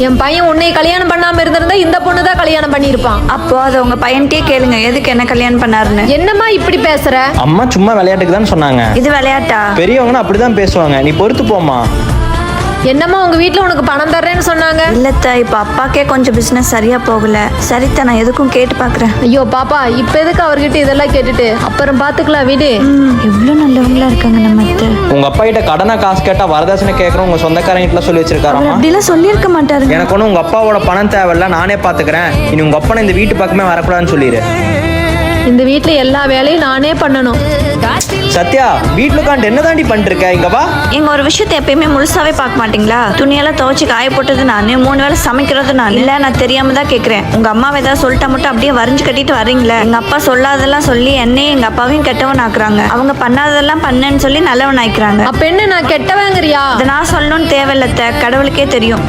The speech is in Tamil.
என் பையன் உன்னை கல்யாணம் பண்ணாம இருந்திருந்தா இந்த பொண்ணு தான் கல்யாணம் பண்ணியிருப்பான். அப்போ அதை உங்க பையன்கிட்டயே கேளுங்க, எதுக்கு என்ன கல்யாணம் பண்ணாருன்னு. என்னம்மா இப்படி பேசுற? அம்மா சும்மா விளையாட்டுக்கு தான் சொன்னாங்க. இது விளையாட்டா? பெரியவங்கன்னா அப்படிதான் பேசுவாங்க, நீ பொறுத்து போம்மா. என்னம்மா உங்க வீட்ல உனக்கு பணம் தர்றேன்னு சொன்னாங்க? இல்லத்த, இப்ப அப்பாக்கே கொஞ்சம் பிசினஸ் சரியா போகல. சரித்த, நான் எதுக்கும் கேட்டு பாக்குறேன். ஐயோ பாப்பா, இப்ப எதுக்கு அவர்கிட்ட இதெல்லாம் கேட்டுட்டு? அப்புறம் பாத்துக்கலாம் வீடு. எவ்வளவு நல்லவங்களா இருக்காங்க நம்ம அத்தை. உங்க அப்பா கிட்ட கடனா காசு கேட்டா வரதட்சணை கேட்கறோம் உங்க சொந்தக்காரங்க கிட்ட சொல்லி வச்சிருக்காராமா. அப்படிலாம் சொல்லியிருக்க மாட்டாரு. எனக்கு ஒண்ணு உங்க அப்பாவோட பணம் தேவையில்ல, நானே பாத்துக்கிறேன். இனி உங்க அப்பா இந்த வீட்டு பக்கமே வரக்கூடாதுன்னு சொல்லிடு. இந்த வீட்ல எல்லா வேலையும் நானே பண்ணணும். சத்யா, வீட்டுல உட்காந்து என்ன தாண்டி பண்ணிட்டு இருக்க? இங்க வா. எங்க ஒரு விஷயத்தை எப்பயுமே முழுசாவே பார்க்க மாட்டீங்களா? துணியெல்லாம் துவைச்சு காய போட்டது நானு, 3 வேளை சமைக்கிறது நான். இல்ல, நான் தெரியாம தான் கேக்குறேன். உங்க அம்மாவை ஏதாவது சொல்லிட்டா மட்டும் அப்படியே வரைஞ்சு கட்டிட்டு வர்றீங்களே. எங்க அப்பா சொல்லாதெல்லாம் சொல்லி என்னையும் எங்க அப்பாவையும் கெட்டவன் ஆக்குறாங்க. அவங்க பண்ணாததெல்லாம் பண்ணேன்னு சொல்லி நல்லவன் ஆயிக்கிறாங்க. அப்ப என்ன நான் கெட்டவங்கிறியா? அதை நான் சொல்லணும்னு தேவையில்லத்த, கடவுளுக்கே தெரியும்.